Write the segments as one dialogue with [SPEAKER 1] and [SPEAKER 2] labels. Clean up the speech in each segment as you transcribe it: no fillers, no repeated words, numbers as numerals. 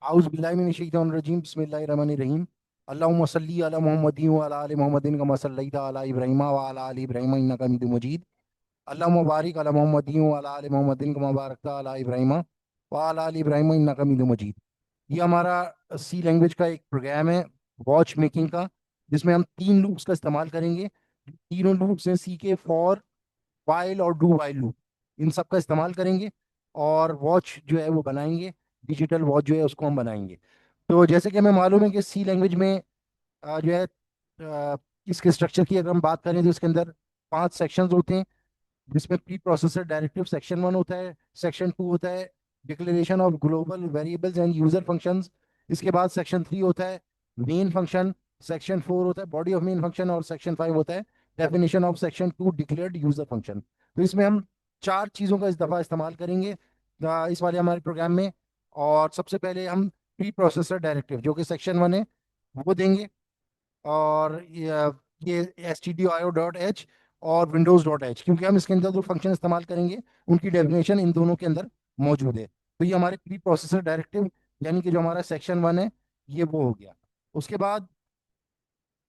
[SPEAKER 1] आउज़ बिल्लाहि मिनश शैतानिर रजीम बिस्मिल्लाहिर रहमानिर रहीम। अल्लाहुम्मा सल्ली अला मुहम्मदिन व अला आलि मुहम्मदिन कमा सल्लैता अला इब्राहीम व अला आलि इब्राहीम इन्नका हमीदुम मजीद। अल्लाहुम्मा बारिक अला मुहम्मदिन व अला आलि मुहम्मदिन कमा बारकता अला इब्राहीम व अला आलि इब्राहीम इन्नका हमीदुम मजीद। ये हमारा सी लैंग्वेज का एक प्रोग्राम है, वॉच मेकिंग का, जिसमें हम तीन लूप्स का इस्तेमाल करेंगे। तीनों लूप्स हैं सी के, फॉर, वाइल और डू वाइल लूप। इन सब का इस्तेमाल करेंगे और वॉच जो है वो बनाएंगे। डिजिटल वॉच जो है उसको हम बनाएंगे। तो जैसे कि हमें मालूम है कि सी लैंग्वेज में जो है इसके स्ट्रक्चर की अगर हम बात करें तो इसके अंदर 5 सेक्शंस होते हैं, जिसमें प्री प्रोसेसर डायरेक्टिव सेक्शन 1 होता है। सेक्शन 2 होता है declaration of global variables and user functions. इसके बाद सेक्शन 3 होता है मेन फंक्शन। सेक्शन 4 होता है बॉडी ऑफ मेन फंक्शन और सेक्शन 5 होता है definition of section 2 declared user function. तो इसमें हम चार चीज़ों का इस दफ़ा इस्तेमाल करेंगे इस वाले हमारे प्रोग्राम में। और सबसे पहले हम प्री प्रोसेसर डायरेक्टिव जो कि सेक्शन 1 है वो देंगे। और ये S T D I O dot H और विंडोज डॉट एच, क्योंकि हम इसके अंदर जो फंक्शन इस्तेमाल करेंगे उनकी डेफिनेशन इन दोनों के अंदर मौजूद है। तो ये हमारे प्री प्रोसेसर डायरेक्टिव यानी कि जो हमारा सेक्शन 1 है ये वो हो गया। उसके बाद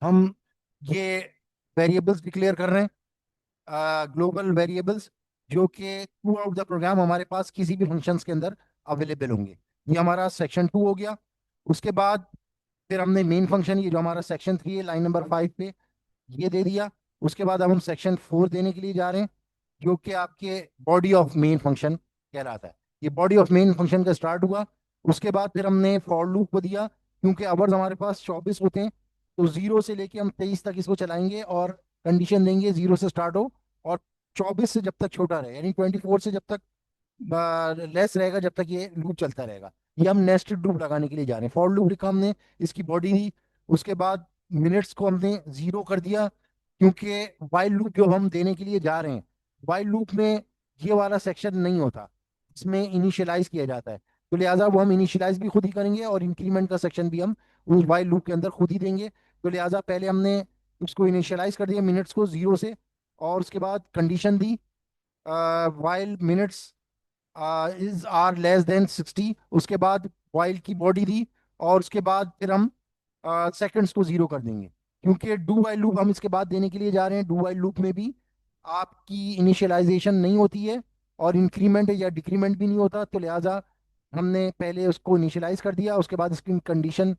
[SPEAKER 1] हम ये वेरिएबल्स डिक्लेयर कर रहे हैं, ग्लोबल वेरिएबल्स, जो कि थ्रू आउट द प्रोग्राम हमारे पास किसी भी फंक्शंस के अंदर अवेलेबल होंगे। ये हमारा सेक्शन 2 हो गया। उसके बाद फिर हमने मेन फंक्शन, ये जो हमारा सेक्शन 3 है लाइन नंबर 5 पे, ये दे दिया। उसके बाद अब हम सेक्शन 4 देने के लिए जा रहे हैं, जो कि आपके बॉडी ऑफ मेन फंक्शन कहलाता है। ये बॉडी ऑफ मेन फंक्शन का स्टार्ट हुआ। उसके बाद फिर हमने फॉर लूप को दिया, क्योंकि आवर्स हमारे पास 24 होते हैं, तो 0 से लेके हम 23 तक इसको चलाएंगे और कंडीशन देंगे 0 से स्टार्ट हो और 24 से जब तक छोटा रहे, यानी 24 से जब तक लेस रहेगा, जब तक ये लूप चलता रहेगा। ये हम नेस्टेड लूप लगाने के लिए जा रहे हैं। फॉर लूप लिखा हमने, इसकी बॉडी दी। उसके बाद मिनट्स को हमने 0 कर दिया, क्योंकि वाइल लूप जो हम देने के लिए जा रहे हैं, वाइल लूप में ये वाला सेक्शन नहीं होता, इसमें इनिशियलाइज किया जाता है। तो लिहाजा वो हम इनिशियलाइज भी खुद ही करेंगे और इंक्रीमेंट का सेक्शन भी हम उस वाइल लूप के अंदर खुद ही देंगे। तो लिहाजा पहले हमने उसको इनिशियलाइज कर दिया मिनट्स को 0 से, और उसके बाद condition the while minutes is are less than 60। उसके बाद वाइल की बॉडी दी, और उसके बाद फिर हम सेकंड्स को 0 कर देंगे, क्योंकि डू वाइल लूप हम इसके बाद देने के लिए जा रहे हैं। डू वाइल लूप में भी आपकी इनिशियलाइजेशन नहीं होती है और इंक्रीमेंट या डिक्रीमेंट भी नहीं होता। तो लिहाजा हमने पहले उसको इनिशियलाइज कर दिया। उसके बाद इसकी कंडीशन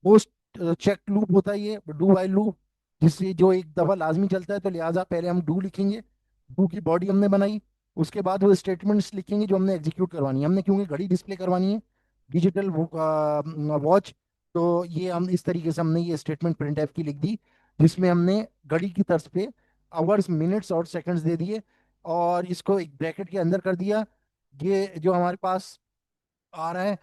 [SPEAKER 1] पोस्ट चेक लूप होता है ये डू वाइल लूप, जिससे जो एक दफा लाजमी चलता है। तो लिहाजा पहले हम डू लिखेंगे, डू की बॉडी हमने बनाई। उसके बाद वो स्टेटमेंट्स लिखेंगे जो हमने एग्जीक्यूट करवानी है हमने, क्योंकि घड़ी डिस्प्ले करवानी है, डिजिटल वॉच। तो ये हम इस तरीके से हमने ये स्टेटमेंट प्रिंट एफ की लिख दी, जिसमें हमने घड़ी की तर्ज पे आवर्स मिनट्स और सेकंड्स दे दिए और इसको एक ब्रैकेट के अंदर कर दिया। ये जो हमारे पास आ रहा है,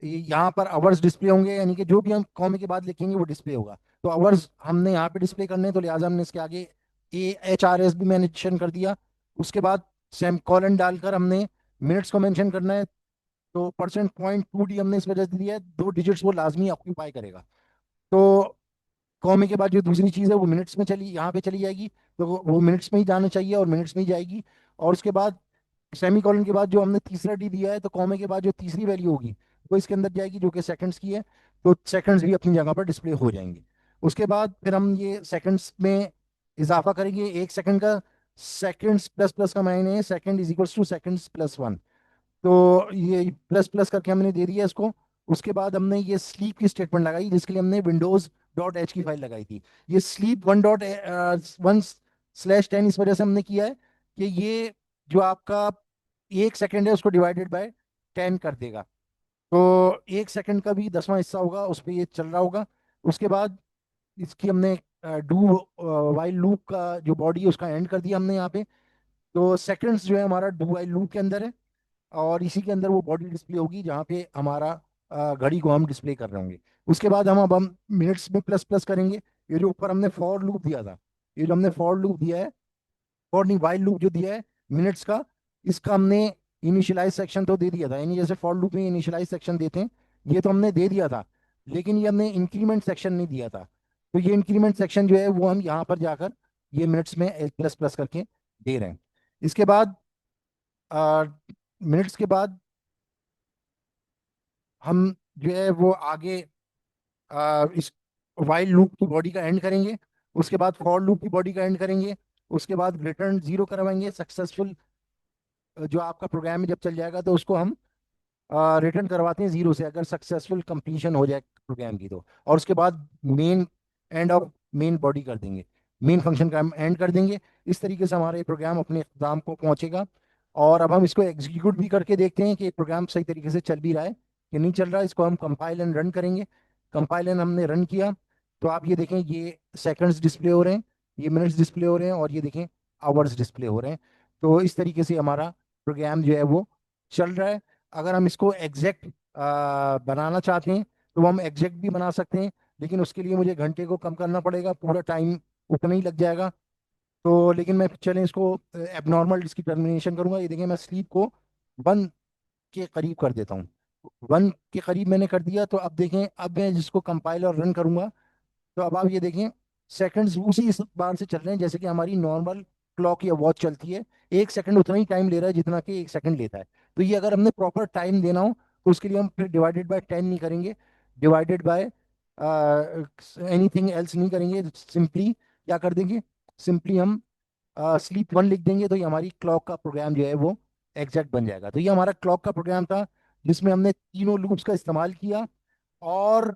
[SPEAKER 1] यहाँ पर आवर्स डिस्प्ले होंगे, यानी कि जो भी हम कॉमा के बाद लिखेंगे वो डिस्प्ले होगा। तो आवर्स हमने यहाँ पे डिस्प्ले करने हैं, तो लिहाजा हमने इसके आगे ए एच आर एस भी मेंशन कर दिया। उसके बाद सेम कॉलन डालकर हमने मिनट्स को मेंशन करना है। तो परसेंट पॉइंट 2D हमने इस वजह से दिया है, 2 डिजिट्स वो लाजमी ऑक्यूपाई करेगा। तो कॉमे के बाद जो दूसरी चीज़ है वो मिनट्स में चली, यहाँ पे चली जाएगी। तो वो मिनट्स में ही जाना चाहिए और मिनट्स में ही जाएगी। और उसके बाद सेमी कॉलन के बाद जो हमने तीसरा डी दिया है, तो कॉमे के बाद जो तीसरी वैल्यू होगी वो इसके अंदर जाएगी, जो कि सेकंड्स की है। तो सेकंड्स भी अपनी जगह पर डिस्प्ले हो जाएंगे। उसके बाद फिर हम ये सेकंड्स में इजाफा करेंगे 1 सेकंड का। सेकंड्स प्लस प्लस का मायने है second is equals two seconds plus 1। तो ये प्लस प्लस करके हमने दे दिया इसको। उसके बाद हमने ये स्लीप की स्टेटमेंट लगाई, जिसके लिए हमने विंडोज डॉट एच की फाइल लगाई थी। ये स्लीप 1.1/10 इस वजह से हमने किया है कि ये जो आपका 1 सेकंड है उसको डिवाइडेड बाय 10 कर देगा। तो 1 सेकंड का भी 10वां हिस्सा होगा, उस पर ये चल रहा होगा। उसके बाद इसकी हमने डू वाइल लूप का जो बॉडी है उसका एंड कर दिया हमने यहाँ पे। तो सेकंड्स जो है हमारा डू वाइल लूप के अंदर है, और इसी के अंदर वो बॉडी डिस्प्ले होगी जहाँ पे हमारा घड़ी को हम डिस्प्ले कर रहे होंगे। उसके बाद हम मिनट्स में प्लस प्लस करेंगे। ये जो ऊपर हमने फॉर लूप दिया था, ये जो हमने फॉर लूप दिया है, फॉर नहीं वाइल लूप जो दिया है मिनट्स का, इसका हमने इनिशियलाइज सेक्शन तो दे दिया था, यानी जैसे फॉर लूप में इनिशियलाइज सेक्शन देते हैं ये तो हमने दे दिया था, लेकिन ये हमने इंक्रीमेंट सेक्शन नहीं दिया था। तो ये इंक्रीमेंट सेक्शन जो है वो हम यहाँ पर जाकर ये मिनट्स में प्लस प्लस करके दे रहे हैं। इसके बाद मिनट्स के बाद हम जो है वो आगे इस वाइल लूप की बॉडी का एंड करेंगे, उसके बाद फॉर लूप की बॉडी का एंड करेंगे, उसके बाद रिटर्न जीरो करवाएंगे। सक्सेसफुल जो आपका प्रोग्राम है जब चल जाएगा तो उसको हम रिटर्न करवाते हैं जीरो से, अगर सक्सेसफुल कंप्लीशन हो जाए प्रोग्राम की तो। और उसके बाद main end of main body कर देंगे, मेन फंक्शन का हम एंड कर देंगे। इस तरीके से हमारा ये प्रोग्राम अपने इख्तिताम को पहुंचेगा। और अब हम इसको एग्जीक्यूट भी करके देखते हैं कि प्रोग्राम सही तरीके से चल भी रहा है कि नहीं चल रहा है। इसको हम कंपाइल एंड रन करेंगे। कंपाइल एंड हमने रन किया तो आप ये देखें, ये सेकंड्स डिस्प्ले हो रहे हैं, ये मिनट्स डिस्प्ले हो रहे हैं, और ये देखें आवर्स डिस्प्ले हो रहे हैं। तो इस तरीके से हमारा प्रोग्राम जो है वो चल रहा है। अगर हम इसको एग्जैक्ट बनाना चाहते हैं तो हम एग्जैक्ट भी बना सकते हैं, लेकिन उसके लिए मुझे घंटे को कम करना पड़ेगा, पूरा टाइम उतना ही लग जाएगा। तो लेकिन मैं चलें इसको एबनॉर्मल इसकी टर्मिनेशन करूंगा। ये देखें मैं स्लीप को 1 के करीब कर देता हूँ। 1 के करीब मैंने कर दिया। तो अब देखें, अब मैं जिसको कंपाइल और रन करूंगा तो अब आप ये देखें सेकंड्स उसी इस बार से चल रहे हैं जैसे कि हमारी नॉर्मल क्लॉक या वॉच चलती है। 1 सेकंड उतना ही टाइम ले रहा है जितना कि 1 सेकंड लेता है। तो ये अगर हमने प्रॉपर टाइम देना हो तो उसके लिए हम फिर डिवाइडेड बाय 10 नहीं करेंगे, डिवाइडेड बाय एनीथिंग एल्स नहीं करेंगे। सिंपली क्या कर देंगे, सिंपली हम स्लीप 1 लिख देंगे, तो ये हमारी क्लॉक का प्रोग्राम जो है वो एग्जैक्ट बन जाएगा। तो ये हमारा क्लॉक का प्रोग्राम था जिसमें हमने तीनों लूप्स का इस्तेमाल किया, और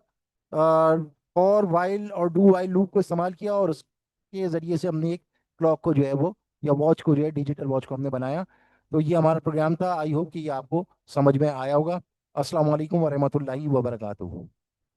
[SPEAKER 1] फॉर वाइल और डू वाइल लूप को इस्तेमाल किया, और उसके जरिए से हमने एक क्लॉक को जो है वो, या वॉच को जो है, डिजिटल वॉच को हमने बनाया। तो ये हमारा प्रोग्राम था। आई होप कि ये आपको समझ में आया होगा। अस्सलाम वालेकुम वरहमतुल्लाहि वबरकातुहू।